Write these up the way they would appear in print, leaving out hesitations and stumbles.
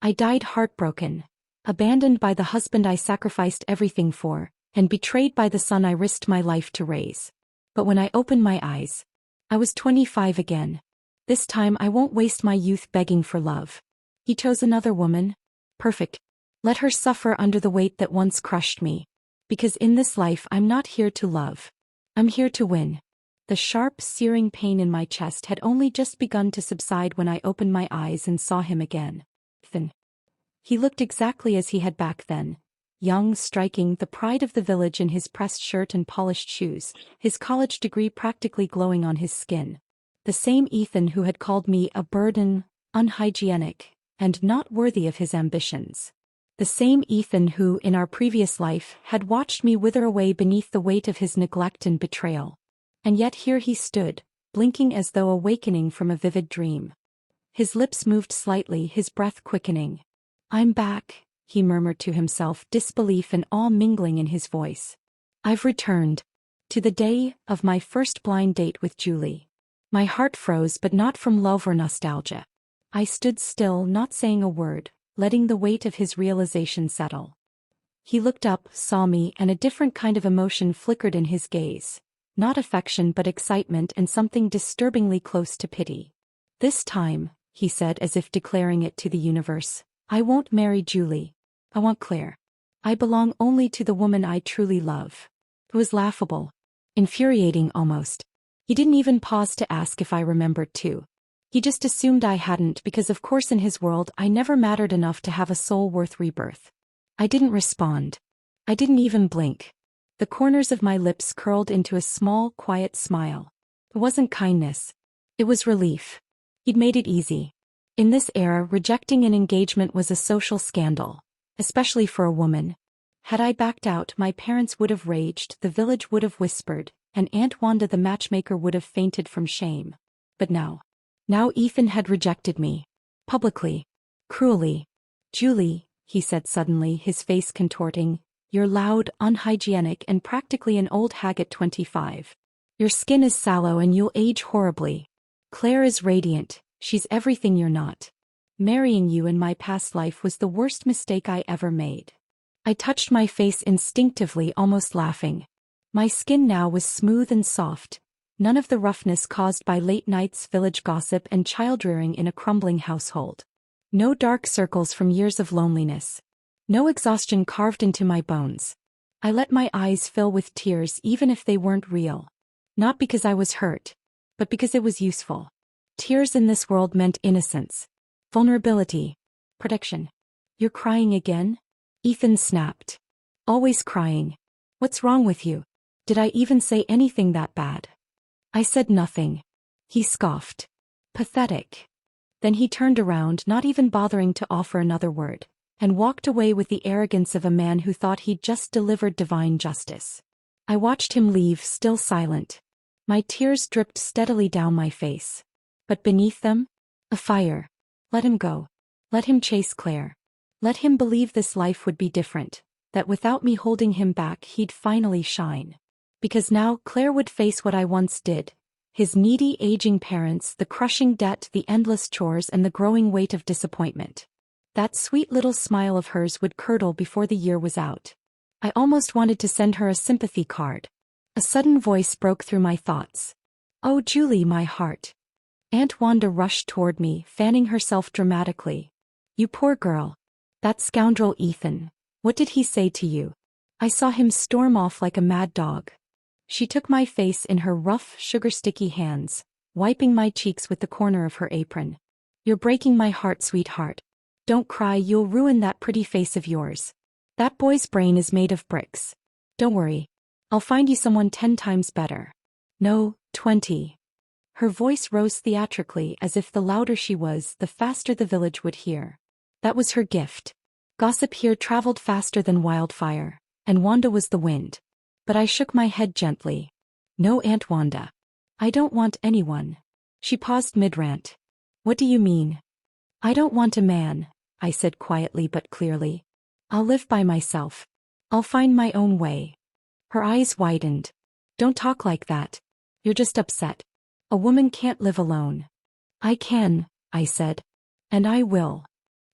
I died heartbroken, abandoned by the husband I sacrificed everything for, and betrayed by the son I risked my life to raise. But when I opened my eyes, I was 25 again. This time I won't waste my youth begging for love. He chose another woman. Perfect. Let her suffer under the weight that once crushed me. Because in this life I'm not here to love. I'm here to win. The sharp, searing pain in my chest had only just begun to subside when I opened my eyes and saw him again. Thin. He looked exactly as he had back then. Young, striking, the pride of the village in his pressed shirt and polished shoes, his college degree practically glowing on his skin. The same Ethan who had called me a burden, unhygienic, and not worthy of his ambitions. The same Ethan who, in our previous life, had watched me wither away beneath the weight of his neglect and betrayal. And yet here he stood, blinking as though awakening from a vivid dream. His lips moved slightly, his breath quickening. "I'm back," he murmured to himself, disbelief and awe mingling in his voice. "I've returned. To the day of my first blind date with Julie." My heart froze, but not from love or nostalgia. I stood still, not saying a word, letting the weight of his realization settle. He looked up, saw me, and a different kind of emotion flickered in his gaze. Not affection but excitement and something disturbingly close to pity. "This time," he said as if declaring it to the universe, "I won't marry Julie. I want Claire. I belong only to the woman I truly love." It was laughable. Infuriating almost. He didn't even pause to ask if I remembered too. He just assumed I hadn't because of course in his world I never mattered enough to have a soul worth rebirth. I didn't respond. I didn't even blink. The corners of my lips curled into a small, quiet smile. It wasn't kindness. It was relief. He'd made it easy. In this era, rejecting an engagement was a social scandal, especially for a woman. Had I backed out, my parents would have raged, the village would have whispered, and Aunt Wanda the matchmaker would have fainted from shame. But now Ethan had rejected me. Publicly. Cruelly. "Julie," he said suddenly, his face contorting, "you're loud, unhygienic, and practically an old hag at 25. Your skin is sallow and you'll age horribly. Claire is radiant, she's everything you're not. Marrying you in my past life was the worst mistake I ever made." I touched my face instinctively, almost laughing. My skin now was smooth and soft, none of the roughness caused by late nights, village gossip, and child-rearing in a crumbling household. No dark circles from years of loneliness. No exhaustion carved into my bones. I let my eyes fill with tears even if they weren't real. Not because I was hurt, but because it was useful. Tears in this world meant innocence, vulnerability, protection. "You're crying again?" Ethan snapped. "Always crying. What's wrong with you? Did I even say anything that bad?" I said nothing. He scoffed. Pathetic. Then he turned around, not even bothering to offer another word, and walked away with the arrogance of a man who thought he'd just delivered divine justice. I watched him leave, still silent. My tears dripped steadily down my face. But beneath them, a fire. Let him go. Let him chase Claire. Let him believe this life would be different, that without me holding him back he'd finally shine. Because now Claire would face what I once did. His needy, aging parents, the crushing debt, the endless chores, and the growing weight of disappointment. That sweet little smile of hers would curdle before the year was out. I almost wanted to send her a sympathy card. A sudden voice broke through my thoughts. "Oh, Julie, my heart." Aunt Wanda rushed toward me, fanning herself dramatically. "You poor girl. That scoundrel Ethan. What did he say to you?" I saw him storm off like a mad dog. She took my face in her rough, sugar-sticky hands, wiping my cheeks with the corner of her apron. "You're breaking my heart, sweetheart. Don't cry, you'll ruin that pretty face of yours. That boy's brain is made of bricks. Don't worry. I'll find you someone 10 times better. No, 20. Her voice rose theatrically, as if the louder she was, the faster the village would hear. That was her gift. Gossip here traveled faster than wildfire, and Wanda was the wind. But I shook my head gently. "No, Aunt Wanda. I don't want anyone." She paused mid-rant. "What do you mean?" "I don't want a man," I said quietly but clearly. "I'll live by myself. I'll find my own way." Her eyes widened. "Don't talk like that. You're just upset. A woman can't live alone." "I can," I said. "And I will."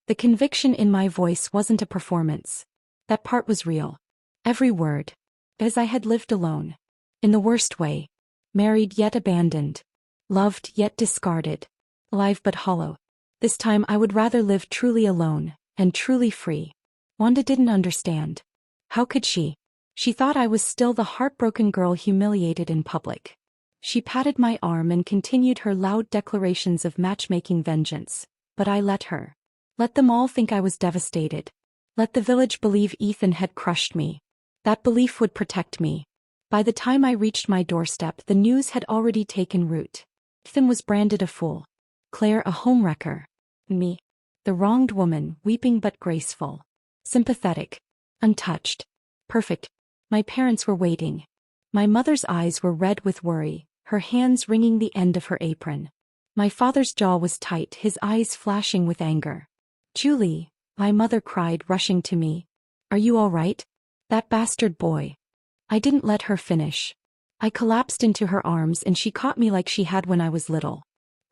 The conviction in my voice wasn't a performance. That part was real. Every word. As I had lived alone. In the worst way. Married yet abandoned. Loved yet discarded. Alive but hollow. This time I would rather live truly alone, and truly free. Wanda didn't understand. How could she? She thought I was still the heartbroken girl humiliated in public. She patted my arm and continued her loud declarations of matchmaking vengeance, but I let her. Let them all think I was devastated. Let the village believe Ethan had crushed me. That belief would protect me. By the time I reached my doorstep, the news had already taken root. Ethan was branded a fool. Claire a homewrecker. Me, the wronged woman, weeping but graceful. Sympathetic. Untouched. Perfect. My parents were waiting. My mother's eyes were red with worry, her hands wringing the end of her apron. My father's jaw was tight, his eyes flashing with anger. Julie, my mother cried, rushing to me. Are you all right? That bastard boy. I didn't let her finish. I collapsed into her arms and she caught me like she had when I was little.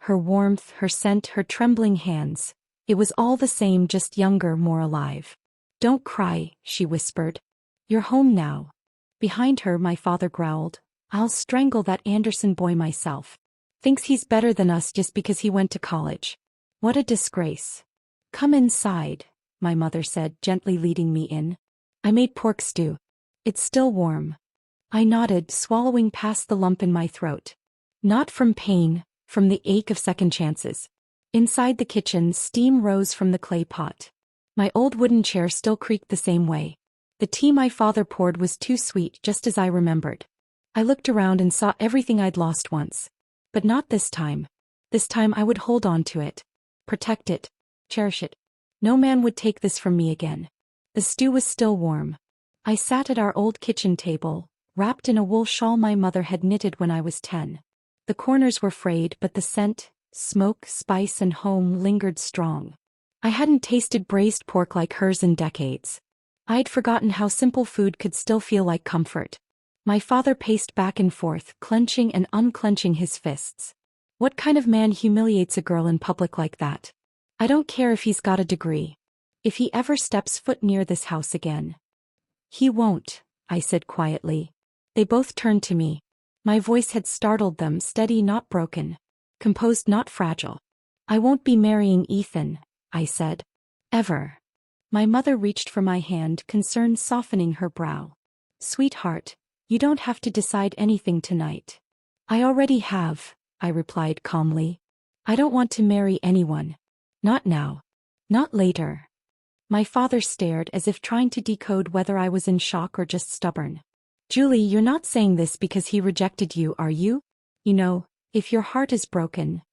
Her warmth, her scent, her trembling hands. It was all the same, just younger, more alive. Don't cry, she whispered. You're home now. Behind her, my father growled. I'll strangle that Anderson boy myself. Thinks he's better than us just because he went to college. What a disgrace. Come inside, my mother said, gently leading me in. I made pork stew. It's still warm. I nodded, swallowing past the lump in my throat. Not from pain, from the ache of second chances. Inside the kitchen, steam rose from the clay pot. My old wooden chair still creaked the same way. The tea my father poured was too sweet, just as I remembered. I looked around and saw everything I'd lost once. But not this time. This time I would hold on to it. Protect it. Cherish it. No man would take this from me again. The stew was still warm. I sat at our old kitchen table, wrapped in a wool shawl my mother had knitted when I was 10. The corners were frayed, but the scent, smoke, spice, and home lingered strong. I hadn't tasted braised pork like hers in decades. I'd forgotten how simple food could still feel like comfort. My father paced back and forth, clenching and unclenching his fists. What kind of man humiliates a girl in public like that? I don't care if he's got a degree. If he ever steps foot near this house again. He won't, I said quietly. They both turned to me. My voice had startled them, steady, not broken. Composed, not fragile. I won't be marrying Ethan, I said. Ever. My mother reached for my hand, concern softening her brow. Sweetheart, you don't have to decide anything tonight. I already have, I replied calmly. I don't want to marry anyone. Not now. Not later. My father stared as if trying to decode whether I was in shock or just stubborn. Julie, you're not saying this because he rejected you, are you? You know, if your heart is broken.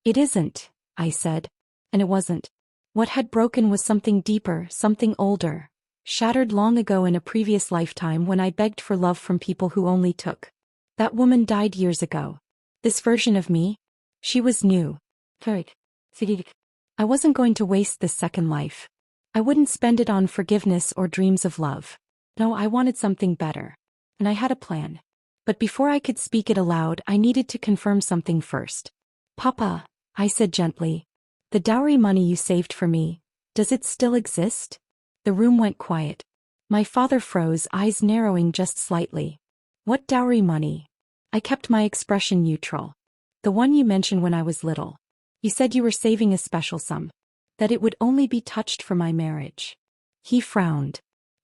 It isn't, I said. And it wasn't. What had broken was something deeper, something older. Shattered long ago in a previous lifetime when I begged for love from people who only took. That woman died years ago. This version of me? She was new. I wasn't going to waste this second life. I wouldn't spend it on forgiveness or dreams of love. No, I wanted something better. And I had a plan. But before I could speak it aloud, I needed to confirm something first. Papa, I said gently. The dowry money you saved for me, does it still exist? The room went quiet. My father froze, eyes narrowing just slightly. What dowry money? I kept my expression neutral. The one you mentioned when I was little. You said you were saving a special sum. That it would only be touched for my marriage. He frowned.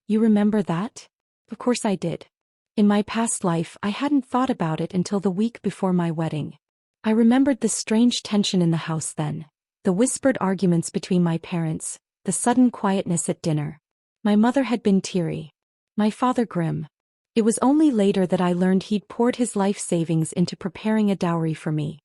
You remember that? Of course I did. In my past life, I hadn't thought about it until the week before my wedding. I remembered the strange tension in the house then. The whispered arguments between my parents, the sudden quietness at dinner. My mother had been teary. My father grim. It was only later that I learned he'd poured his life savings into preparing a dowry for me.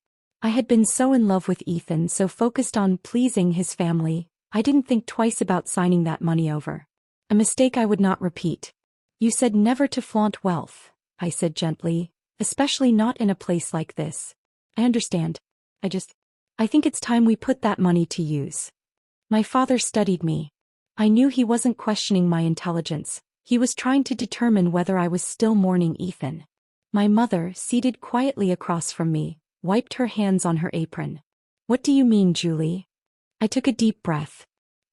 I had been so in love with Ethan, so focused on pleasing his family, I didn't think twice about signing that money over. A mistake I would not repeat. You said never to flaunt wealth, I said gently, especially not in a place like this. I understand. I think it's time we put that money to use. My father studied me. I knew he wasn't questioning my intelligence. He was trying to determine whether I was still mourning Ethan. My mother, seated quietly across from me, wiped her hands on her apron. What do you mean, Julie? I took a deep breath.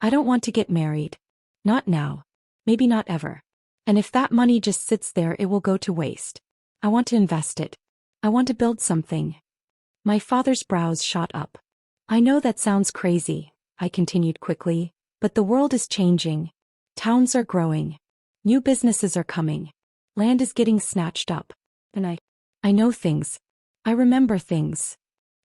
I don't want to get married. Not now. Maybe not ever. And if that money just sits there, it will go to waste. I want to invest it. I want to build something. My father's brows shot up. I know that sounds crazy, I continued quickly, but the world is changing. Towns are growing. New businesses are coming. Land is getting snatched up. And I know things. I remember things.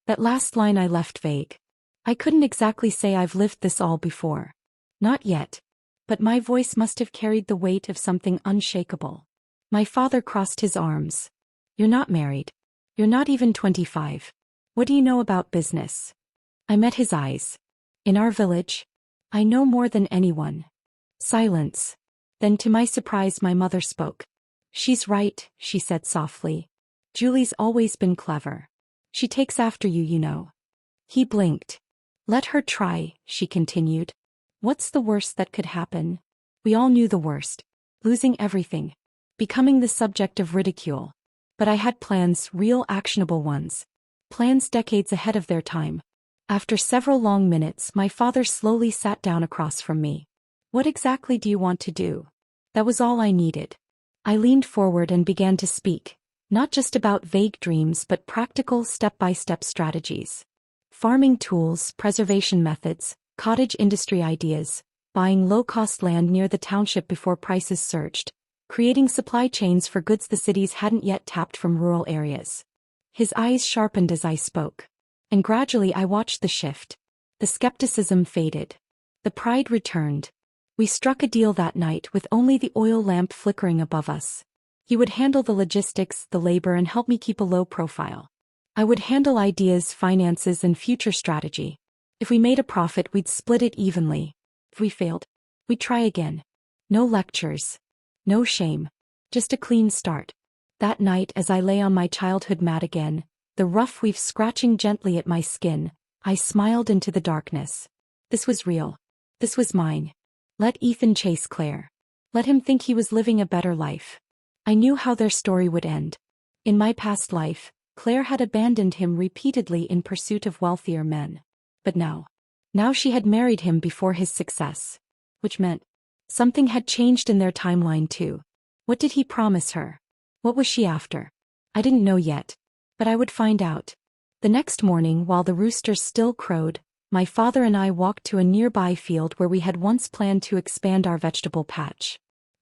That last line I left vague. I couldn't exactly say I've lived this all before. Not yet. But my voice must have carried the weight of something unshakable. My father crossed his arms. You're not married. You're not even 25. What do you know about business? I met his eyes. In our village, I know more than anyone. Silence. Then to my surprise my mother spoke. She's right, she said softly. Julie's always been clever. She takes after you, you know. He blinked. Let her try, she continued. What's the worst that could happen? We all knew the worst. Losing everything. Becoming the subject of ridicule. But I had plans, real actionable ones. Plans decades ahead of their time. After several long minutes, my father slowly sat down across from me. What exactly do you want to do? That was all I needed. I leaned forward and began to speak, not just about vague dreams but practical step-by-step strategies. Farming tools, preservation methods, cottage industry ideas, buying low-cost land near the township before prices surged, creating supply chains for goods the cities hadn't yet tapped from rural areas. His eyes sharpened as I spoke. And gradually I watched the shift. The skepticism faded. The pride returned. We struck a deal that night with only the oil lamp flickering above us. He would handle the logistics, the labor, and help me keep a low profile. I would handle ideas, finances, and future strategy. If we made a profit, we'd split it evenly. If we failed, we'd try again. No lectures. No shame. Just a clean start. That night, as I lay on my childhood mat again, the rough weave scratching gently at my skin, I smiled into the darkness. This was real. This was mine. Let Ethan chase Claire. Let him think he was living a better life. I knew how their story would end. In my past life, Claire had abandoned him repeatedly in pursuit of wealthier men. But now she had married him before his success. Which meant something had changed in their timeline too. What did he promise her? What was she after? I didn't know yet. But I would find out. The next morning, while the roosters still crowed, my father and I walked to a nearby field where we had once planned to expand our vegetable patch.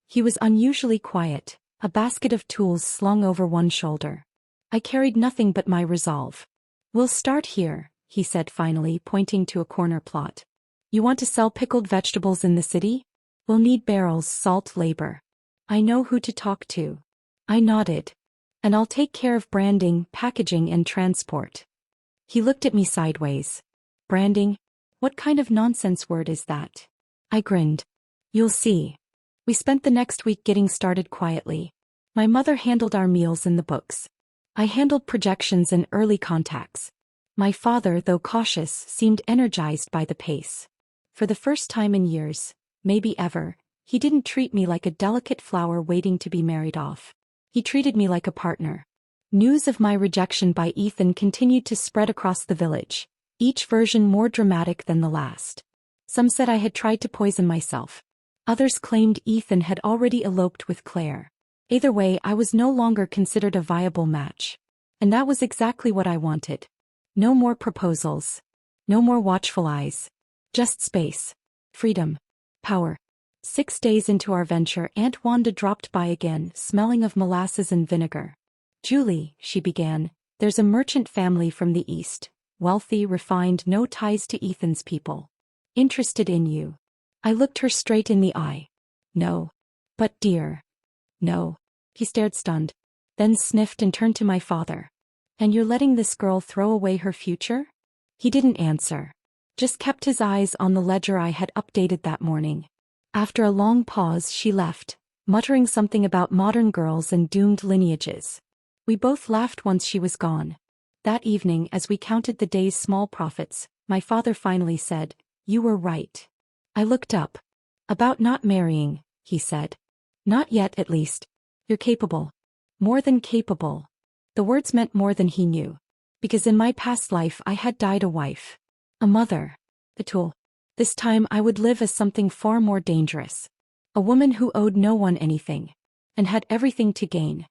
He was unusually quiet, a basket of tools slung over one shoulder. I carried nothing but my resolve. We'll start here, he said finally, pointing to a corner plot. You want to sell pickled vegetables in the city? We'll need barrels, salt, labor. I know who to talk to. I nodded. And I'll take care of branding, packaging, and transport. He looked at me sideways. Branding? What kind of nonsense word is that? I grinned. You'll see. We spent the next week getting started quietly. My mother handled our meals and the books. I handled projections and early contacts. My father, though cautious, seemed energized by the pace. For the first time in years, maybe ever, he didn't treat me like a delicate flower waiting to be married off. He treated me like a partner. News of my rejection by Ethan continued to spread across the village, each version more dramatic than the last. Some said I had tried to poison myself. Others claimed Ethan had already eloped with Claire. Either way, I was no longer considered a viable match. And that was exactly what I wanted. No more proposals. No more watchful eyes. Just space. Freedom. Power. 6 days into our venture, Aunt Wanda dropped by again, smelling of molasses and vinegar. Julie, she began, there's a merchant family from the east. Wealthy, refined, no ties to Ethan's people. Interested in you. I looked her straight in the eye. No. But dear. No. He stared stunned. Then sniffed and turned to my father. And you're letting this girl throw away her future? He didn't answer. Just kept his eyes on the ledger I had updated that morning. After a long pause, she left, muttering something about modern girls and doomed lineages. We both laughed once she was gone. That evening, as we counted the day's small profits, my father finally said, "You were right." I looked up. "About not marrying," he said. "Not yet, at least. You're capable. More than capable." The words meant more than he knew. Because in my past life I had died a wife. A mother. A tool. This time I would live as something far more dangerous. A woman who owed no one anything. And had everything to gain.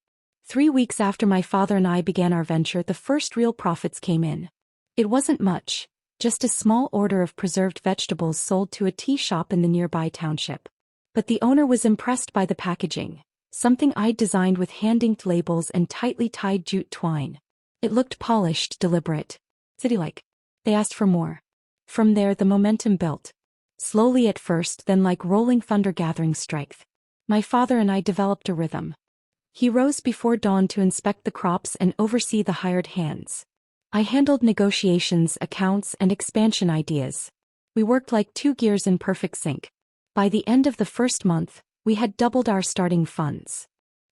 3 weeks after my father and I began our venture, the first real profits came in. It wasn't much, just a small order of preserved vegetables sold to a tea shop in the nearby township. But the owner was impressed by the packaging, something I'd designed with hand-inked labels and tightly tied jute twine. It looked polished, deliberate, city-like. They asked for more. From there the momentum built. Slowly at first, then like rolling thunder gathering strength. My father and I developed a rhythm. He rose before dawn to inspect the crops and oversee the hired hands. I handled negotiations, accounts, and expansion ideas. We worked like two gears in perfect sync. By the end of the first month, we had doubled our starting funds.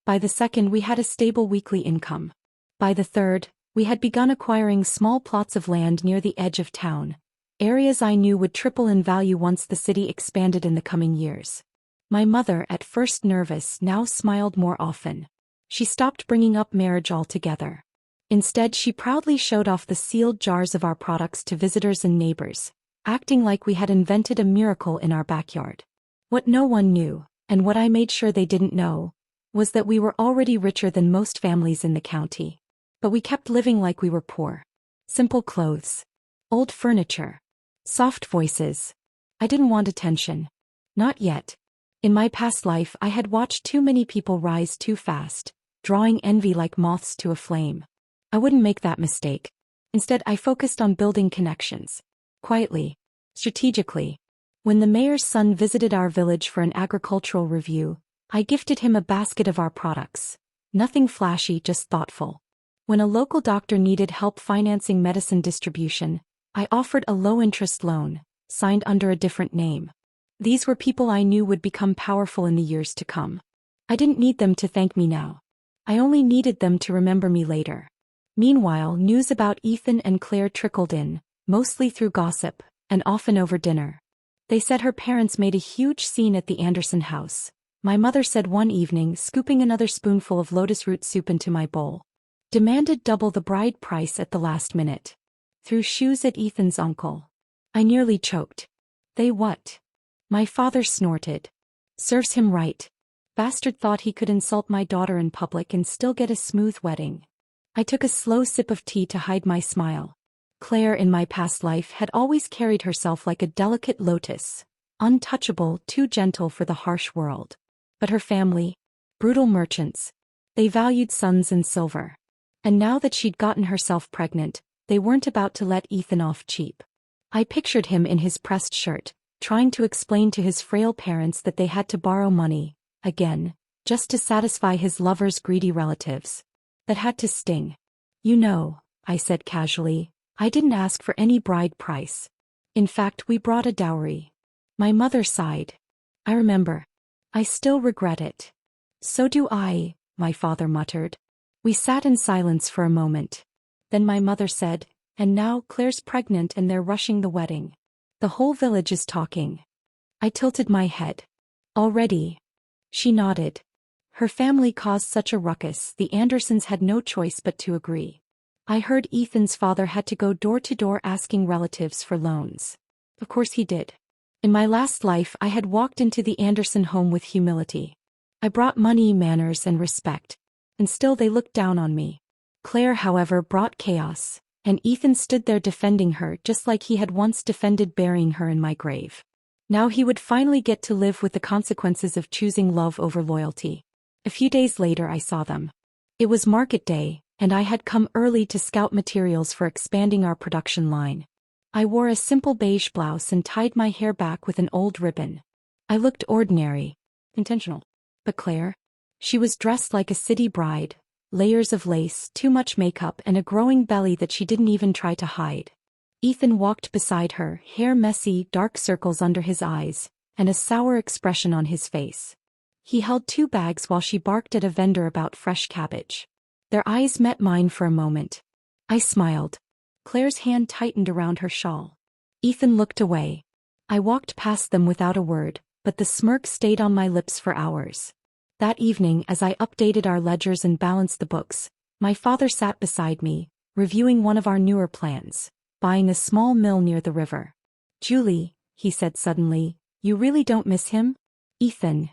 By the second, we had a stable weekly income. By the third, we had begun acquiring small plots of land near the edge of town, areas I knew would triple in value once the city expanded in the coming years. My mother, at first nervous, now smiled more often. She stopped bringing up marriage altogether. Instead, she proudly showed off the sealed jars of our products to visitors and neighbors, acting like we had invented a miracle in our backyard. What no one knew, and what I made sure they didn't know, was that we were already richer than most families in the county. But we kept living like we were poor. Simple clothes. Old furniture. Soft voices. I didn't want attention. Not yet. In my past life, I had watched too many people rise too fast, drawing envy like moths to a flame. I wouldn't make that mistake. Instead, I focused on building connections. Quietly. Strategically. When the mayor's son visited our village for an agricultural review, I gifted him a basket of our products. Nothing flashy, just thoughtful. When a local doctor needed help financing medicine distribution, I offered a low-interest loan, signed under a different name. These were people I knew would become powerful in the years to come. I didn't need them to thank me now. I only needed them to remember me later. Meanwhile, news about Ethan and Claire trickled in, mostly through gossip, and often over dinner. They said her parents made a huge scene at the Anderson house. My mother said one evening, scooping another spoonful of lotus root soup into my bowl. Demanded double the bride price at the last minute. Threw shoes at Ethan's uncle. I nearly choked. They what? My father snorted. Serves him right. Bastard thought he could insult my daughter in public and still get a smooth wedding. I took a slow sip of tea to hide my smile. Claire in my past life had always carried herself like a delicate lotus, untouchable, too gentle for the harsh world. But her family, brutal merchants, they valued sons and silver. And now that she'd gotten herself pregnant, they weren't about to let Ethan off cheap. I pictured him in his pressed shirt, trying to explain to his frail parents that they had to borrow money, again, just to satisfy his lover's greedy relatives. That had to sting. You know, I said casually, I didn't ask for any bride price. In fact, we brought a dowry. My mother sighed. I remember. I still regret it. So do I, my father muttered. We sat in silence for a moment. Then my mother said, and now Claire's pregnant and they're rushing the wedding. The whole village is talking. I tilted my head. Already? She nodded. Her family caused such a ruckus, the Andersons had no choice but to agree. I heard Ethan's father had to go door to door asking relatives for loans. Of course he did. In my last life I had walked into the Anderson home with humility. I brought money, manners, and respect. And still they looked down on me. Claire, however, brought chaos, and Ethan stood there defending her just like he had once defended burying her in my grave. Now he would finally get to live with the consequences of choosing love over loyalty. A few days later I saw them. It was market day, and I had come early to scout materials for expanding our production line. I wore a simple beige blouse and tied my hair back with an old ribbon. I looked ordinary. Intentional. But Claire? She was dressed like a city bride, layers of lace, too much makeup, and a growing belly that she didn't even try to hide. Ethan walked beside her, hair messy, dark circles under his eyes, and a sour expression on his face. He held 2 bags while she barked at a vendor about fresh cabbage. Their eyes met mine for a moment. I smiled. Claire's hand tightened around her shawl. Ethan looked away. I walked past them without a word, but the smirk stayed on my lips for hours. That evening, as I updated our ledgers and balanced the books, my father sat beside me, reviewing one of our newer plans, buying a small mill near the river. Julie, he said suddenly, you really don't miss him? Ethan.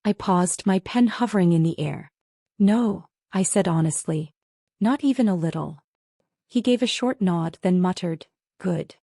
I paused, my pen hovering in the air. No, I said honestly. Not even a little. He gave a short nod, then muttered, good.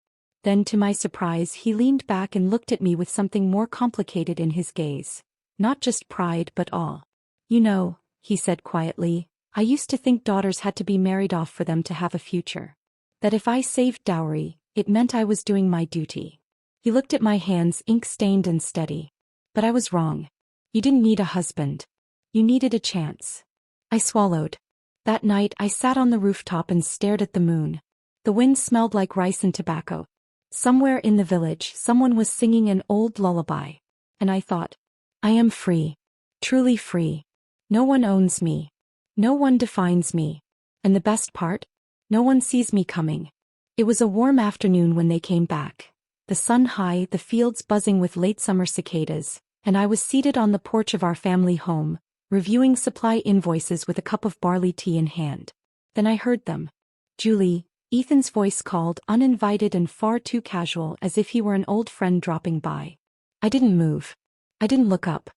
Then to my surprise he leaned back and looked at me with something more complicated in his gaze. Not just pride but awe. You know, he said quietly, I used to think daughters had to be married off for them to have a future. That if I saved dowry, it meant I was doing my duty. He looked at my hands, ink-stained and steady. But I was wrong. You didn't need a husband. You needed a chance. I swallowed. That night I sat on the rooftop and stared at the moon. The wind smelled like rice and tobacco. Somewhere in the village someone was singing an old lullaby. And I thought, I am free. Truly free. No one owns me. No one defines me. And the best part? No one sees me coming. It was a warm afternoon when they came back. The sun high, the fields buzzing with late summer cicadas, and I was seated on the porch of our family home, reviewing supply invoices with a cup of barley tea in hand. Then I heard them. Julie, Ethan's voice called, uninvited and far too casual, as if he were an old friend dropping by. I didn't move. I didn't look up.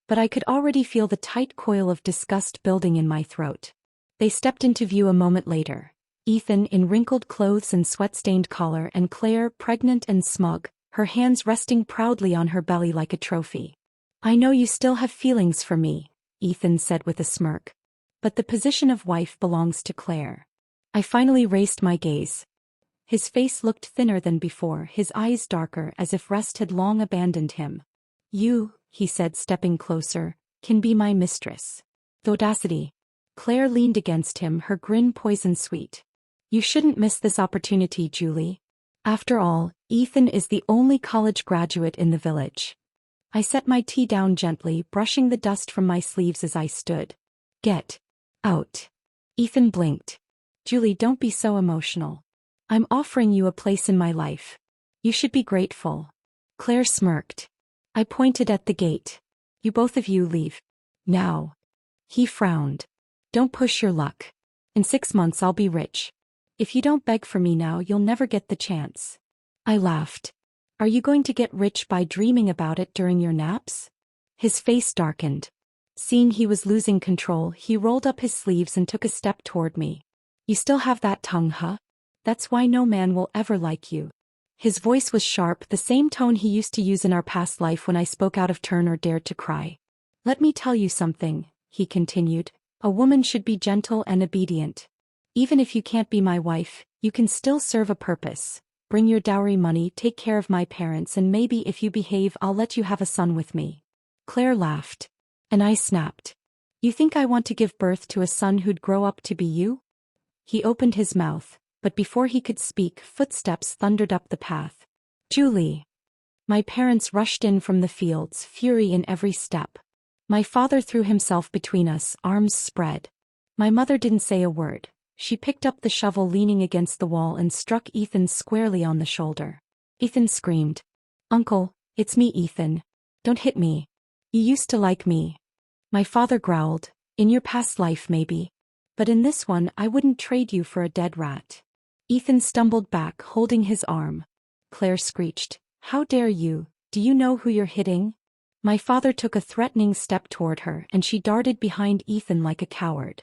But I could already feel the tight coil of disgust building in my throat. They stepped into view a moment later. Ethan in wrinkled clothes and sweat-stained collar, and Claire, pregnant and smug, her hands resting proudly on her belly like a trophy. I know you still have feelings for me, Ethan said with a smirk. But the position of wife belongs to Claire. I finally raised my gaze. His face looked thinner than before, his eyes darker, as if rest had long abandoned him. You, he said stepping closer, can be my mistress. The audacity. Claire leaned against him, her grin poison sweet. You shouldn't miss this opportunity, Julie. After all, Ethan is the only college graduate in the village. I set my tea down gently, brushing the dust from my sleeves as I stood. Get out. Ethan blinked. Julie, don't be so emotional. I'm offering you a place in my life. You should be grateful. Claire smirked. I pointed at the gate. You both of you leave. Now. He frowned. Don't push your luck. In 6 months I'll be rich. If you don't beg for me now, you'll never get the chance. I laughed. Are you going to get rich by dreaming about it during your naps? His face darkened. Seeing he was losing control, he rolled up his sleeves and took a step toward me. You still have that tongue, huh? That's why no man will ever like you. His voice was sharp, the same tone he used to use in our past life when I spoke out of turn or dared to cry. Let me tell you something, he continued. A woman should be gentle and obedient. Even if you can't be my wife, you can still serve a purpose. Bring your dowry money, take care of my parents, and maybe if you behave, I'll let you have a son with me. Claire laughed. And I snapped. You think I want to give birth to a son who'd grow up to be you? He opened his mouth, but before he could speak, footsteps thundered up the path. Julie. My parents rushed in from the fields, fury in every step. My father threw himself between us, arms spread. My mother didn't say a word. She picked up the shovel leaning against the wall and struck Ethan squarely on the shoulder. Ethan screamed. Uncle, it's me, Ethan. Don't hit me. You used to like me. My father growled. In your past life maybe. But in this one I wouldn't trade you for a dead rat. Ethan stumbled back, holding his arm. Claire screeched. How dare you? Do you know who you're hitting? My father took a threatening step toward her, and she darted behind Ethan like a coward.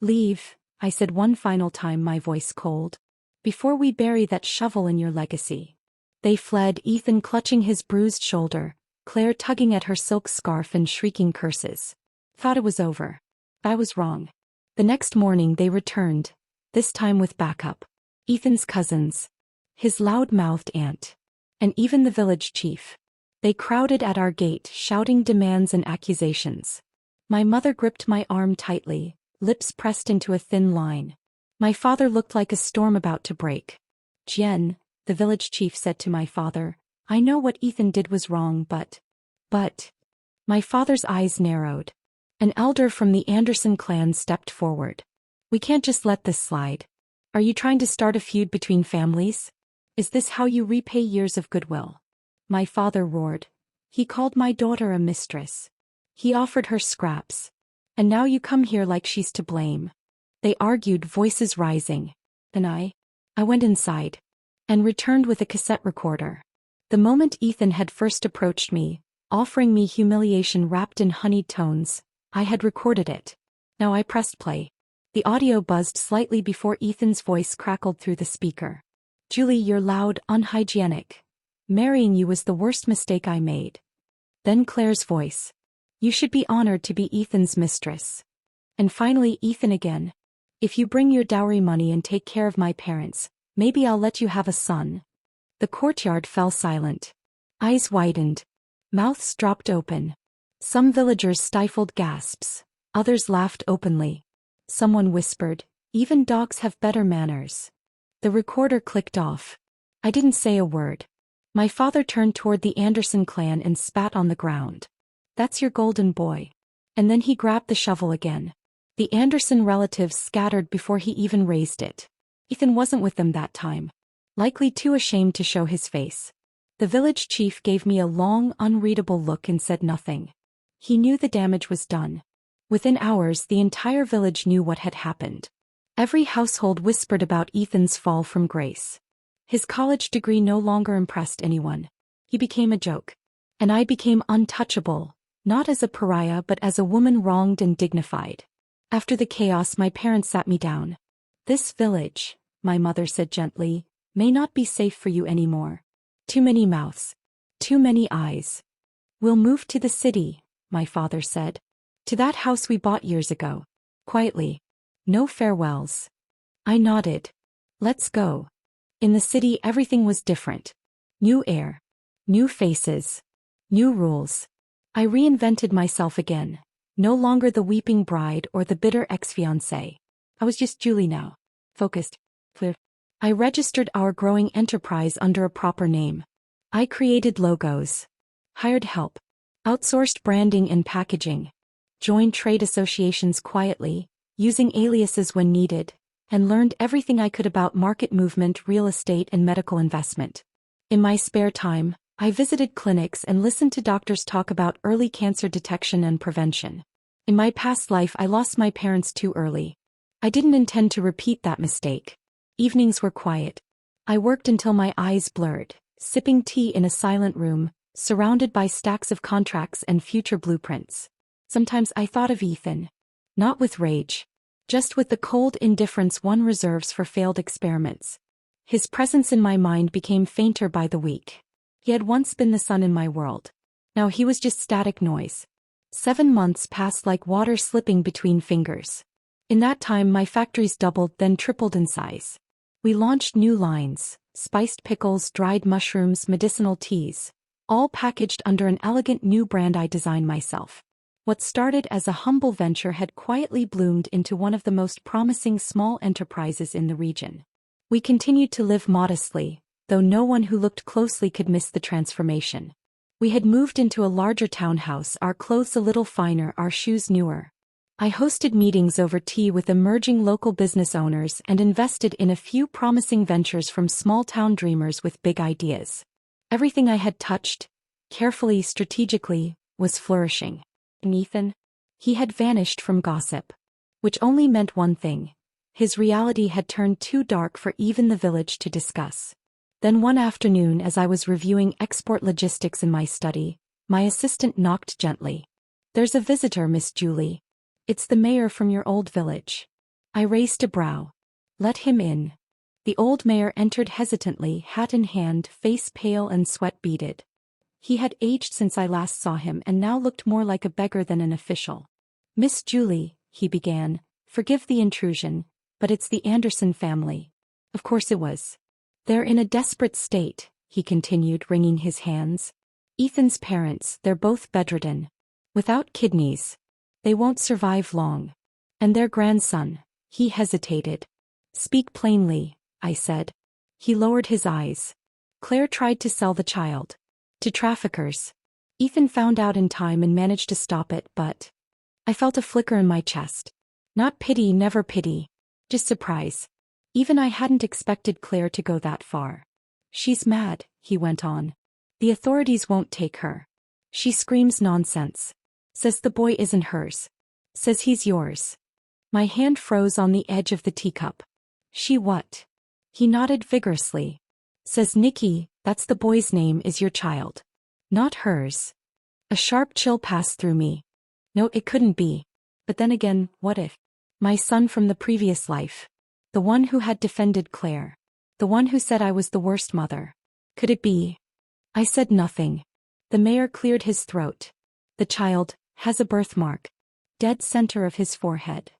Leave, I said one final time, my voice cold. Before we bury that shovel in your legacy. They fled, Ethan clutching his bruised shoulder, Claire tugging at her silk scarf and shrieking curses. Thought it was over. I was wrong. The next morning they returned, this time with backup. Ethan's cousins. His loud-mouthed aunt. And even the village chief. They crowded at our gate, shouting demands and accusations. My mother gripped my arm tightly, lips pressed into a thin line. My father looked like a storm about to break. Jen, the village chief said to my father, I know what Ethan did was wrong, but... My father's eyes narrowed. An elder from the Anderson clan stepped forward. We can't just let this slide. Are you trying to start a feud between families? Is this how you repay years of goodwill? My father roared. He called my daughter a mistress. He offered her scraps. And now you come here like she's to blame. They argued, voices rising. Then I went inside. And returned with a cassette recorder. The moment Ethan had first approached me, offering me humiliation wrapped in honeyed tones, I had recorded it. Now I pressed play. The audio buzzed slightly before Ethan's voice crackled through the speaker. "Julie, you're loud, unhygienic. Marrying you was the worst mistake I made." Then Claire's voice. "You should be honored to be Ethan's mistress." And finally Ethan again. "If you bring your dowry money and take care of my parents, maybe I'll let you have a son." The courtyard fell silent. Eyes widened. Mouths dropped open. Some villagers stifled gasps. Others laughed openly. Someone whispered, "Even dogs have better manners." The recorder clicked off. I didn't say a word. My father turned toward the Anderson clan and spat on the ground. "That's your golden boy." And then he grabbed the shovel again. The Anderson relatives scattered before he even raised it. Ethan wasn't with them that time. Likely too ashamed to show his face. The village chief gave me a long, unreadable look and said nothing. He knew the damage was done. Within hours the entire village knew what had happened. Every household whispered about Ethan's fall from grace. His college degree no longer impressed anyone. He became a joke. And I became untouchable, not as a pariah but as a woman wronged and dignified. After the chaos my parents sat me down. "This village," my mother said gently, "may not be safe for you anymore. Too many mouths. Too many eyes. We'll move to the city," my father said. "To that house we bought years ago." Quietly. No farewells. I nodded. "Let's go." In the city everything was different. New air. New faces. New rules. I reinvented myself again. No longer the weeping bride or the bitter ex-fiancée. I was just Julie now. Focused. Clear. I registered our growing enterprise under a proper name. I created logos. Hired help. Outsourced branding and packaging. Joined trade associations quietly, using aliases when needed, and learned everything I could about market movement, real estate, and medical investment. In my spare time, I visited clinics and listened to doctors talk about early cancer detection and prevention. In my past life I lost my parents too early. I didn't intend to repeat that mistake. Evenings were quiet. I worked until my eyes blurred, sipping tea in a silent room, surrounded by stacks of contracts and future blueprints. Sometimes I thought of Ethan. Not with rage. Just with the cold indifference one reserves for failed experiments. His presence in my mind became fainter by the week. He had once been the sun in my world. Now he was just static noise. 7 months passed like water slipping between fingers. In that time my factories doubled then tripled in size. We launched new lines, spiced pickles, dried mushrooms, medicinal teas, all packaged under an elegant new brand I designed myself. What started as a humble venture had quietly bloomed into one of the most promising small enterprises in the region. We continued to live modestly, though no one who looked closely could miss the transformation. We had moved into a larger townhouse, our clothes a little finer, our shoes newer. I hosted meetings over tea with emerging local business owners and invested in a few promising ventures from small-town dreamers with big ideas. Everything I had touched, carefully, strategically, was flourishing. And Ethan? He had vanished from gossip. Which only meant one thing. His reality had turned too dark for even the village to discuss. Then one afternoon as I was reviewing export logistics in my study, my assistant knocked gently. "There's a visitor, Miss Julie. It's the mayor from your old village." I raised a brow. "Let him in." The old mayor entered hesitantly, hat in hand, face pale and sweat beaded. He had aged since I last saw him and now looked more like a beggar than an official. "Miss Julie," he began, "forgive the intrusion, but it's the Anderson family." Of course it was. "They're in a desperate state," he continued, wringing his hands. "Ethan's parents, they're both bedridden. Without kidneys. They won't survive long. And their grandson," he hesitated. "Speak plainly," I said. He lowered his eyes. "Claire tried to sell the child. To traffickers. Ethan found out in time and managed to stop it, but..." I felt a flicker in my chest. Not pity, never pity. Just surprise. Even I hadn't expected Claire to go that far. "She's mad," he went on. "The authorities won't take her. She screams nonsense. Says the boy isn't hers. Says he's yours." My hand froze on the edge of the teacup. "She what?" He nodded vigorously. Says Nikki, that's the boy's name, is your child. Not hers. A sharp chill passed through me. No, it couldn't be. But then again, what if? My son from the previous life. The one who had defended Claire. The one who said I was the worst mother. Could it be? I said nothing. The mayor cleared his throat. The child has a birthmark. Dead center of his forehead.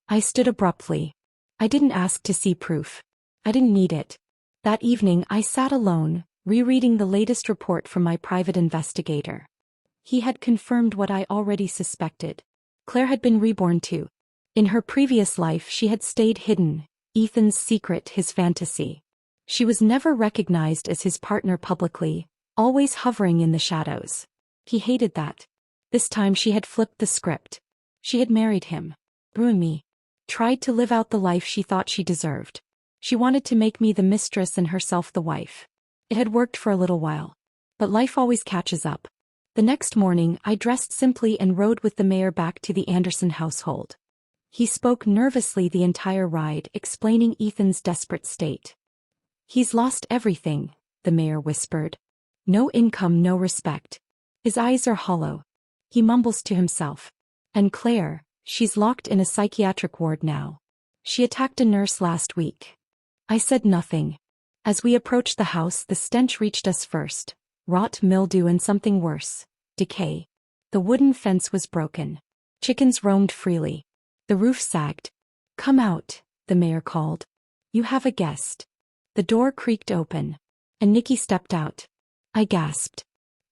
I stood abruptly. I didn't ask to see proof. I didn't need it. That evening I sat alone, rereading the latest report from my private investigator. He had confirmed what I already suspected. Claire had been reborn too. In her previous life she had stayed hidden, Ethan's secret, his fantasy. She was never recognized as his partner publicly, always hovering in the shadows. He hated that. This time she had flipped the script. She had married him. Ruined me. Tried to live out the life she thought she deserved. She wanted to make me the mistress and herself the wife. It had worked for a little while. But life always catches up. The next morning I dressed simply and rode with the mayor back to the Anderson household. He spoke nervously the entire ride, explaining Ethan's desperate state. He's lost everything, the mayor whispered. No income, no respect. His eyes are hollow. He mumbles to himself. And Claire, she's locked in a psychiatric ward now. She attacked a nurse last week. I said nothing. As we approached the house, the stench reached us first. Rot, mildew, and something worse. Decay. The wooden fence was broken. Chickens roamed freely. The roof sagged. Come out, the mayor called. You have a guest. The door creaked open. And Nikki stepped out. I gasped.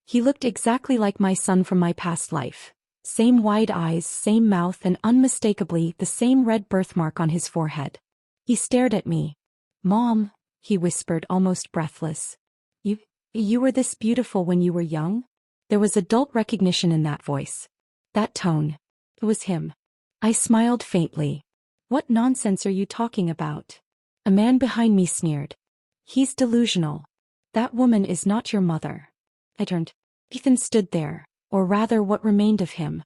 He looked exactly like my son from my past life. Same wide eyes, same mouth, and unmistakably the same red birthmark on his forehead. He stared at me. Mom, he whispered, almost breathless. You were this beautiful when you were young? There was adult recognition in that voice. That tone. It was him. I smiled faintly. What nonsense are you talking about? A man behind me sneered. He's delusional. That woman is not your mother. I turned. Ethan stood there, or rather what remained of him.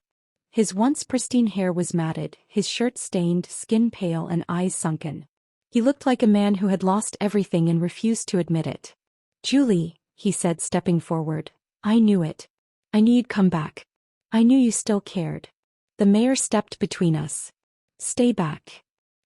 His once pristine hair was matted, his shirt stained, skin pale, and eyes sunken. He looked like a man who had lost everything and refused to admit it. Julie, he said, stepping forward. I knew it. I knew you'd come back. I knew you still cared. The mayor stepped between us. Stay back.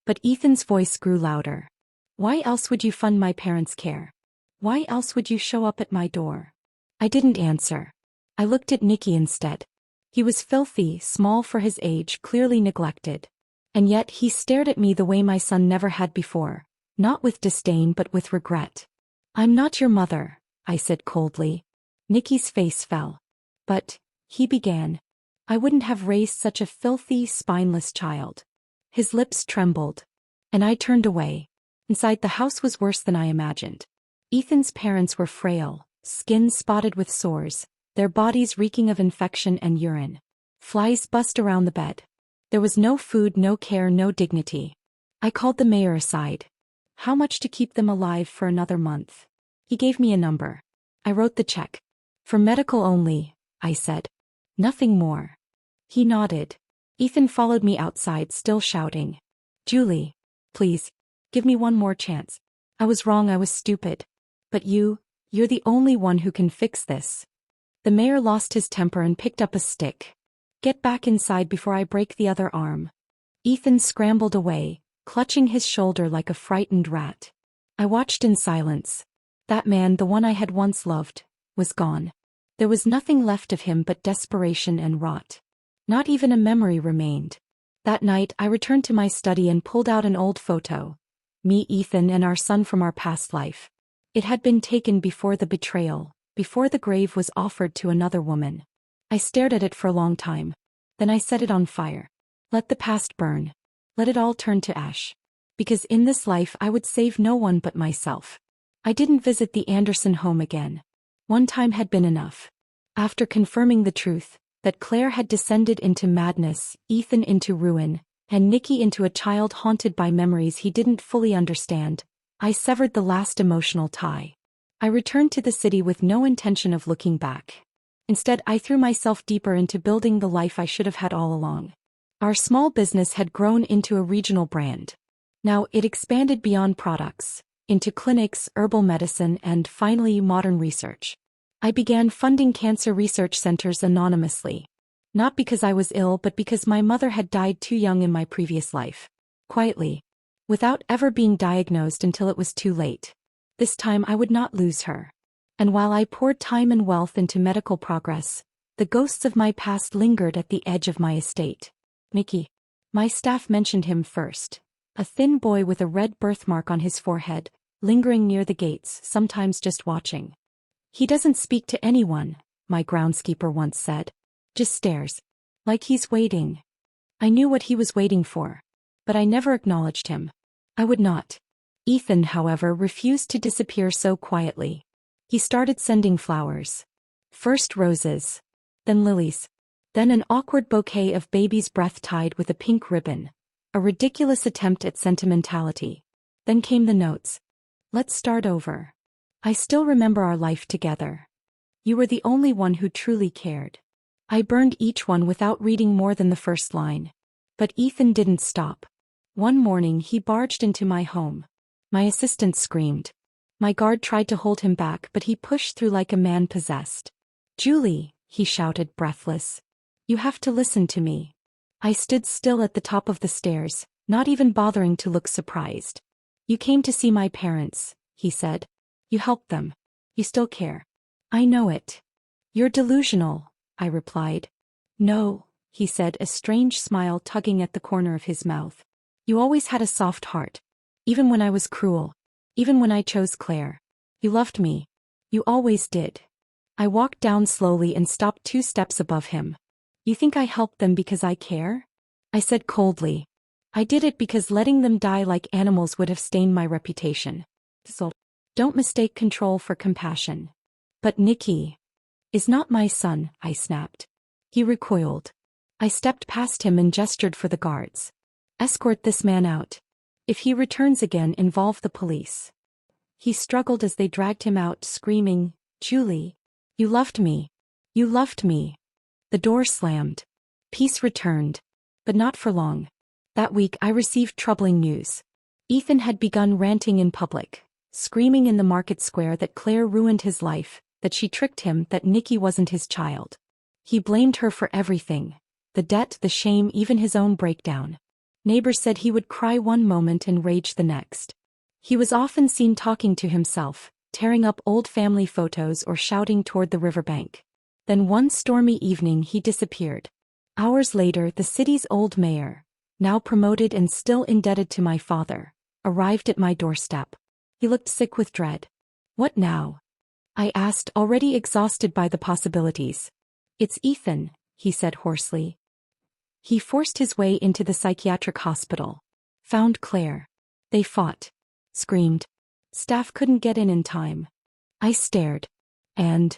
But Ethan's voice grew louder. Why else would you fund my parents' care? Why else would you show up at my door? I didn't answer. I looked at Nikki instead. He was filthy, small for his age, clearly neglected. And yet he stared at me the way my son never had before, not with disdain but with regret. I'm not your mother, I said coldly. Nikki's face fell. But, he began. I wouldn't have raised such a filthy, spineless child. His lips trembled. And I turned away. Inside the house was worse than I imagined. Ethan's parents were frail, skin spotted with sores, their bodies reeking of infection and urine. Flies buzzed around the bed. There was no food, no care, no dignity. I called the mayor aside. How much to keep them alive for another month? He gave me a number. I wrote the check. For medical only, I said. Nothing more. He nodded. Ethan followed me outside, still shouting. Julie, please, give me one more chance. I was wrong, I was stupid. But you're the only one who can fix this. The mayor lost his temper and picked up a stick. Get back inside before I break the other arm. Ethan scrambled away, clutching his shoulder like a frightened rat. I watched in silence. That man, the one I had once loved, was gone. There was nothing left of him but desperation and rot. Not even a memory remained. That night I returned to my study and pulled out an old photo. Me, Ethan, and our son from our past life. It had been taken before the betrayal, before the grave was offered to another woman. I stared at it for a long time. Then I set it on fire. Let the past burn. Let it all turn to ash. Because in this life I would save no one but myself. I didn't visit the Anderson home again. One time had been enough. After confirming the truth, that Claire had descended into madness, Ethan into ruin, and Nikki into a child haunted by memories he didn't fully understand, I severed the last emotional tie. I returned to the city with no intention of looking back. Instead, I threw myself deeper into building the life I should have had all along. Our small business had grown into a regional brand. Now it expanded beyond products. into clinics, herbal medicine, and finally modern research. I began funding cancer research centers anonymously. Not because I was ill, but because my mother had died too young in my previous life. Quietly. Without ever being diagnosed until it was too late. This time I would not lose her. And while I poured time and wealth into medical progress, the ghosts of my past lingered at the edge of my estate. Nicky. My staff mentioned him first. A thin boy with a red birthmark on his forehead, lingering near the gates, sometimes just watching. He doesn't speak to anyone, my groundskeeper once said. Just stares. Like he's waiting. I knew what he was waiting for. But I never acknowledged him. I would not. Ethan, however, refused to disappear so quietly. He started sending flowers. First roses. Then lilies. Then an awkward bouquet of baby's breath tied with a pink ribbon. A ridiculous attempt at sentimentality. Then came the notes. Let's start over. I still remember our life together. You were the only one who truly cared. I burned each one without reading more than the first line. But Ethan didn't stop. One morning he barged into my home. My assistant screamed. My guard tried to hold him back, but he pushed through like a man possessed. Julie, he shouted, breathless. You have to listen to me. I stood still at the top of the stairs, not even bothering to look surprised. You came to see my parents, he said. You helped them. You still care. I know it. You're delusional, I replied. No, he said, a strange smile tugging at the corner of his mouth. You always had a soft heart. Even when I was cruel. Even when I chose Claire. You loved me. You always did. I walked down slowly and stopped 2 steps above him. You think I helped them because I care? I said coldly. I did it because letting them die like animals would have stained my reputation. So, don't mistake control for compassion. But Nicky is not my son, I snapped. He recoiled. I stepped past him and gestured for the guards. Escort this man out. If he returns again, involve the police. He struggled as they dragged him out, screaming, Julie, you loved me. You loved me. The door slammed. Peace returned. But not for long. That week I received troubling news. Ethan had begun ranting in public, screaming in the market square that Claire ruined his life, that she tricked him, that Nicky wasn't his child. He blamed her for everything. The debt, the shame, even his own breakdown. Neighbors said he would cry one moment and rage the next. He was often seen talking to himself, tearing up old family photos or shouting toward the riverbank. Then one stormy evening he disappeared. Hours later, the city's old mayor, now promoted and still indebted to my father, arrived at my doorstep. He looked sick with dread. What now? I asked, already exhausted by the possibilities. It's Ethan, he said hoarsely. He forced his way into the psychiatric hospital. Found Claire. They fought. Screamed. Staff couldn't get in time. I stared. And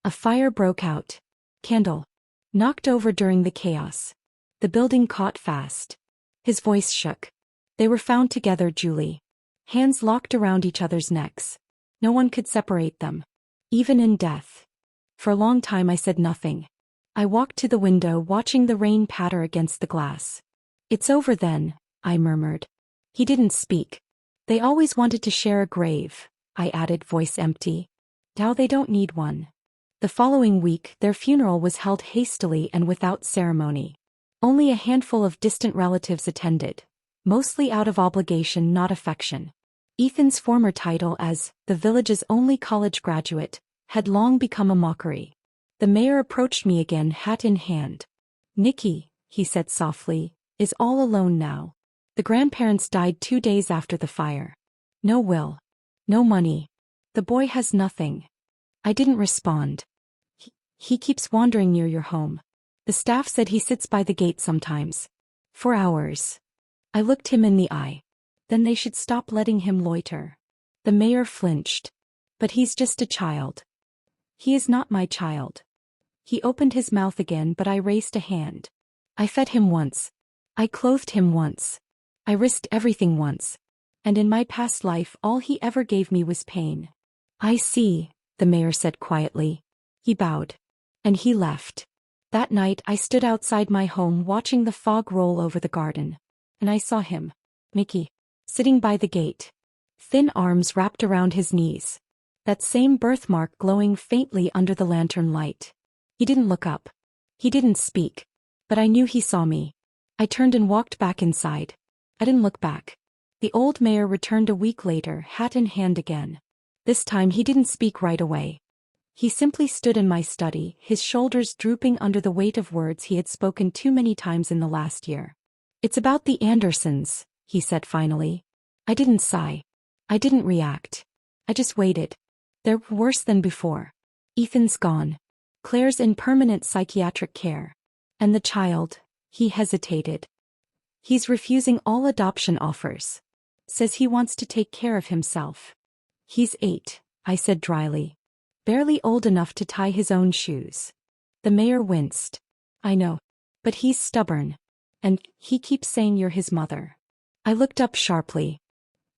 a fire broke out. Candle. Knocked over during the chaos. The building caught fast. His voice shook. They were found together, Julie. Hands locked around each other's necks. No one could separate them. Even in death. For a long time I said nothing. I walked to the window, watching the rain patter against the glass. It's over then, I murmured. He didn't speak. They always wanted to share a grave, I added, voice empty. Now they don't need one. The following week, their funeral was held hastily and without ceremony. Only a handful of distant relatives attended, mostly out of obligation, not affection. Ethan's former title as the village's only college graduate had long become a mockery. The mayor approached me again, hat in hand. Nicky, he said softly, is all alone now. The grandparents died 2 days after the fire. No will. No money. The boy has nothing. I didn't respond. He keeps wandering near your home. The staff said he sits by the gate sometimes. For hours. I looked him in the eye. Then they should stop letting him loiter. The mayor flinched. But he's just a child. He is not my child. He opened his mouth again, but I raised a hand. I fed him once. I clothed him once. I risked everything once. And in my past life all he ever gave me was pain. I see, the mayor said quietly. He bowed. And he left. That night I stood outside my home watching the fog roll over the garden. And I saw him, Mickey, sitting by the gate. thin arms wrapped around his knees. That same birthmark glowing faintly under the lantern light. He didn't look up. He didn't speak. But I knew he saw me. I turned and walked back inside. I didn't look back. The old mayor returned a week later, hat in hand again. This time he didn't speak right away. He simply stood in my study, his shoulders drooping under the weight of words he had spoken too many times in the last year. "It's about the Andersons," he said finally. I didn't sigh. I didn't react. I just waited. They're worse than before. Ethan's gone. Claire's in permanent psychiatric care. And the child, he hesitated. He's refusing all adoption offers. Says he wants to take care of himself. He's 8, I said dryly. Barely old enough to tie his own shoes. The mayor winced. I know. But he's stubborn. And he keeps saying you're his mother. I looked up sharply.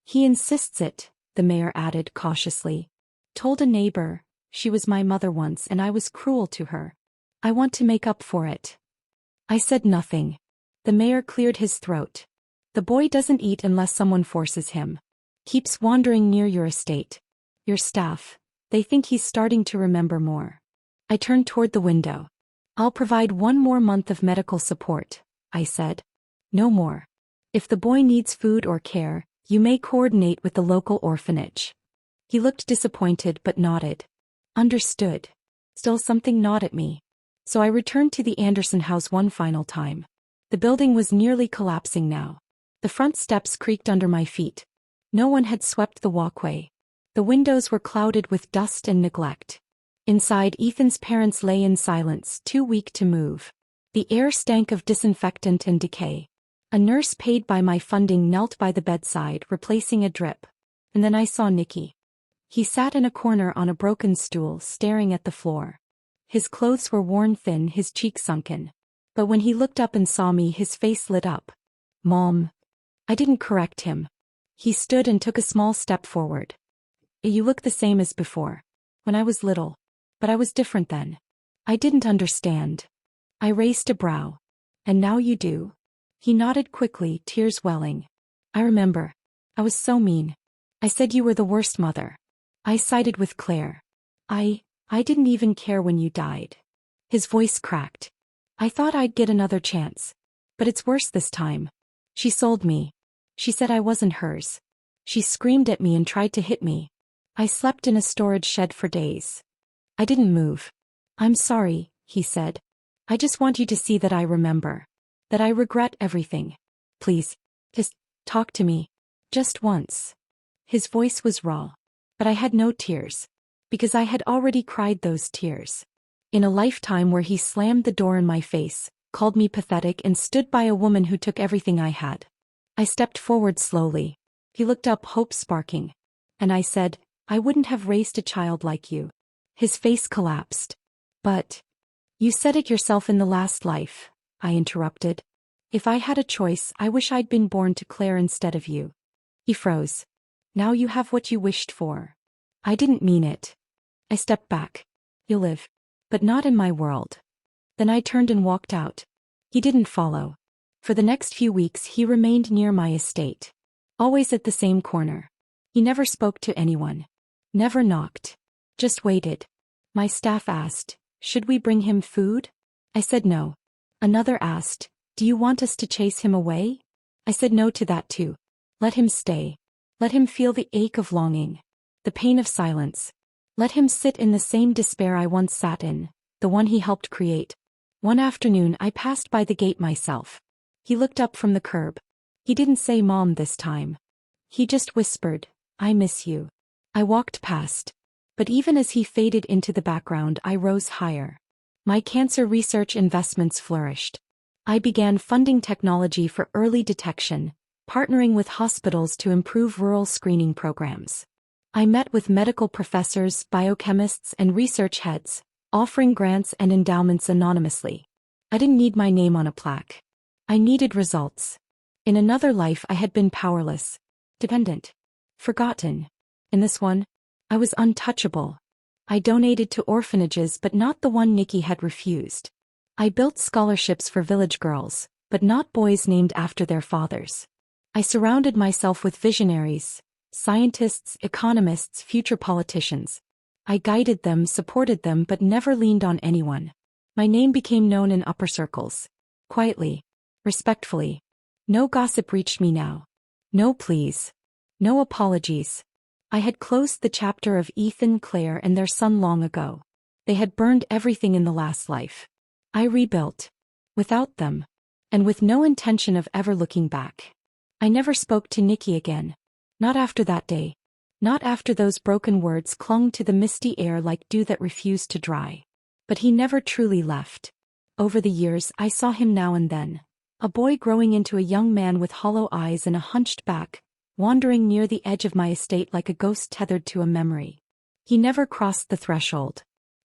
He insists it, the mayor added cautiously. Told a neighbor, she was my mother once and I was cruel to her. I want to make up for it. I said nothing. The mayor cleared his throat. The boy doesn't eat unless someone forces him. Keeps wandering near your estate. Your staff. They think he's starting to remember more. I turned toward the window. I'll provide 1 more month of medical support, I said. No more. If the boy needs food or care, you may coordinate with the local orphanage. He looked disappointed but nodded. Understood. Still something gnawed at me. So I returned to the Anderson house one final time. The building was nearly collapsing now. The front steps creaked under my feet. No one had swept the walkway. The windows were clouded with dust and neglect. Inside, Ethan's parents lay in silence, too weak to move. The air stank of disinfectant and decay. A nurse paid by my funding knelt by the bedside, replacing a drip. And then I saw Nicky. He sat in a corner on a broken stool, staring at the floor. His clothes were worn thin, his cheeks sunken. But when he looked up and saw me, his face lit up. Mom. I didn't correct him. He stood and took a small step forward. You look the same as before. When I was little. But I was different then. I didn't understand. I raised a brow. And now you do. He nodded quickly, tears welling. I remember. I was so mean. I said you were the worst mother. I sided with Claire. I didn't even care when you died. His voice cracked. I thought I'd get another chance. But it's worse this time. She sold me. She said I wasn't hers. She screamed at me and tried to hit me. I slept in a storage shed for days. I didn't move. I'm sorry, he said. I just want you to see that I remember. That I regret everything. Please, just talk to me. Just once. His voice was raw. But I had no tears. Because I had already cried those tears. In a lifetime where he slammed the door in my face, called me pathetic and stood by a woman who took everything I had. I stepped forward slowly. He looked up, hope sparking. And I said, I wouldn't have raised a child like you. His face collapsed. But you said it yourself in the last life, I interrupted. If I had a choice, I wish I'd been born to Claire instead of you. He froze. Now you have what you wished for. I didn't mean it. I stepped back. You'll live. But not in my world. Then I turned and walked out. He didn't follow. For the next few weeks he remained near my estate. Always at the same corner. He never spoke to anyone. Never knocked. Just waited. My staff asked, should we bring him food? I said no. Another asked, do you want us to chase him away? I said no to that too. Let him stay. Let him feel the ache of longing. The pain of silence. Let him sit in the same despair I once sat in, the one he helped create. One afternoon I passed by the gate myself. He looked up from the curb. He didn't say Mom this time. He just whispered, I miss you. I walked past. But even as he faded into the background, I rose higher. My cancer research investments flourished. I began funding technology for early detection, partnering with hospitals to improve rural screening programs. I met with medical professors, biochemists, and research heads, offering grants and endowments anonymously. I didn't need my name on a plaque. I needed results. In another life I had been powerless, dependent, forgotten. In this one, I was untouchable. I donated to orphanages, but not the one Nicky had refused. I built scholarships for village girls, but not boys named after their fathers. I surrounded myself with visionaries, Scientists, economists, future politicians. I guided them, supported them, but never leaned on anyone. My name became known in upper circles. Quietly. Respectfully. No gossip reached me now. No pleas. No apologies. I had closed the chapter of Ethan, Claire, and their son long ago. They had burned everything in the last life. I rebuilt. Without them. And with no intention of ever looking back. I never spoke to Nikki again. Not after that day. Not after those broken words clung to the misty air like dew that refused to dry. But he never truly left. Over the years I saw him now and then. A boy growing into a young man with hollow eyes and a hunched back, wandering near the edge of my estate like a ghost tethered to a memory. He never crossed the threshold.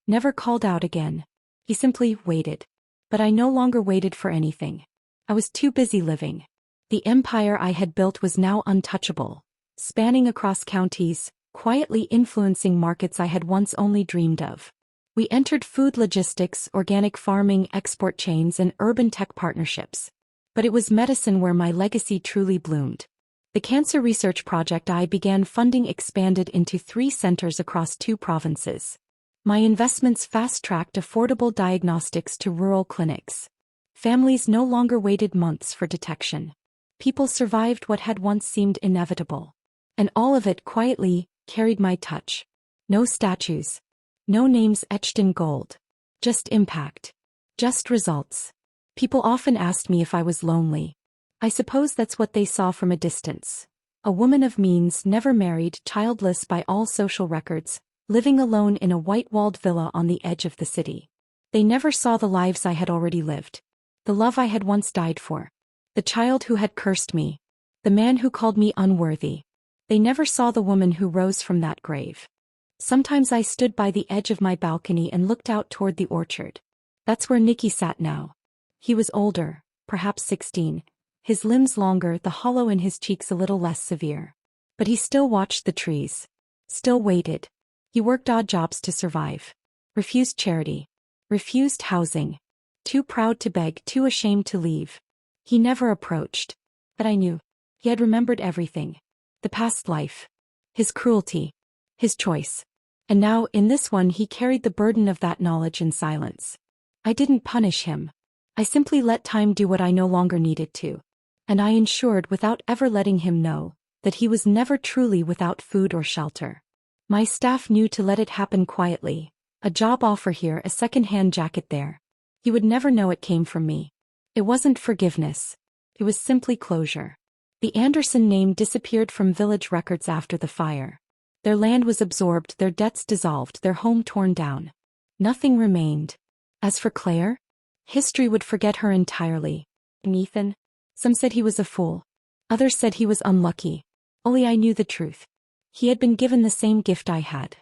Never called out again. He simply waited. But I no longer waited for anything. I was too busy living. The empire I had built was now untouchable, spanning across counties, quietly influencing markets I had once only dreamed of. We entered food logistics, organic farming, export chains, and urban tech partnerships. But it was medicine where my legacy truly bloomed. The cancer research project I began funding expanded into 3 centers across 2 provinces. My investments fast-tracked affordable diagnostics to rural clinics. Families no longer waited months for detection. People survived what had once seemed inevitable. And all of it quietly carried my touch. No statues. No names etched in gold. Just impact. Just results. People often asked me if I was lonely. I suppose that's what they saw from a distance. A woman of means, never married, childless by all social records, living alone in a white-walled villa on the edge of the city. They never saw the lives I had already lived. The love I had once died for. The child who had cursed me. The man who called me unworthy. They never saw the woman who rose from that grave. Sometimes I stood by the edge of my balcony and looked out toward the orchard. That's where Nicky sat now. He was older, perhaps 16, his limbs longer, the hollow in his cheeks a little less severe. But he still watched the trees. Still waited. He worked odd jobs to survive. Refused charity. Refused housing. Too proud to beg, too ashamed to leave. He never approached. But I knew. He had remembered everything. The past life. His cruelty. His choice. And now, in this one, he carried the burden of that knowledge in silence. I didn't punish him. I simply let time do what I no longer needed to. And I ensured, without ever letting him know, that he was never truly without food or shelter. My staff knew to let it happen quietly. A job offer here, a second-hand jacket there. He would never know it came from me. It wasn't forgiveness. It was simply closure. The Anderson name disappeared from village records after the fire. Their land was absorbed, their debts dissolved, their home torn down. Nothing remained. As for Claire, history would forget her entirely. And Ethan? Some said he was a fool. Others said he was unlucky. Only I knew the truth. He had been given the same gift I had.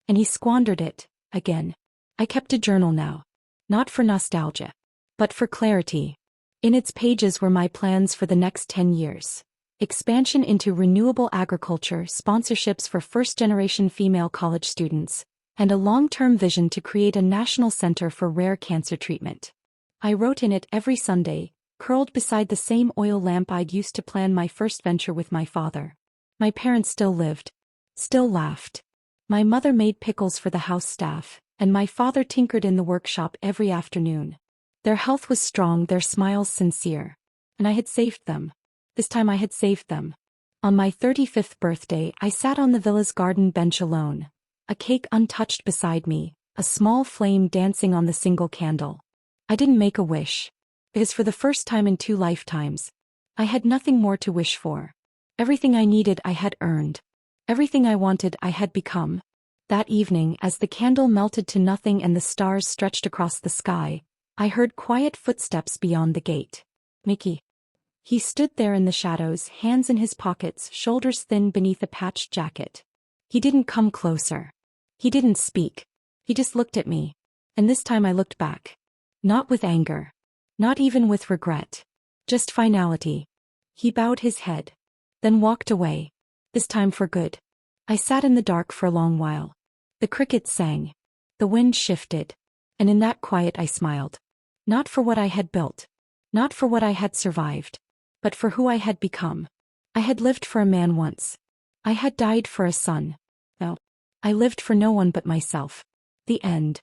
And he squandered it, again. I kept a journal now. Not for nostalgia. But for clarity. In its pages were my plans for the next 10 years. Expansion into renewable agriculture, sponsorships for first-generation female college students, and a long-term vision to create a national center for rare cancer treatment. I wrote in it every Sunday, curled beside the same oil lamp I'd used to plan my first venture with my father. My parents still lived. Still laughed. My mother made pickles for the house staff, and my father tinkered in the workshop every afternoon. Their health was strong, their smiles sincere. And I had saved them. This time I had saved them. On my 35th birthday, I sat on the villa's garden bench alone. A cake untouched beside me, a small flame dancing on the single candle. I didn't make a wish. Because for the first time in 2 lifetimes, I had nothing more to wish for. Everything I needed I had earned. Everything I wanted I had become. That evening, as the candle melted to nothing and the stars stretched across the sky, I heard quiet footsteps beyond the gate. Mickey. He stood there in the shadows, hands in his pockets, shoulders thin beneath a patched jacket. He didn't come closer. He didn't speak. He just looked at me. And this time I looked back. Not with anger. Not even with regret. Just finality. He bowed his head. Then walked away. This time for good. I sat in the dark for a long while. The crickets sang. The wind shifted. And in that quiet I smiled. Not for what I had built. Not for what I had survived. But for who I had become. I had lived for a man once. I had died for a son. No. I lived for no one but myself. The end.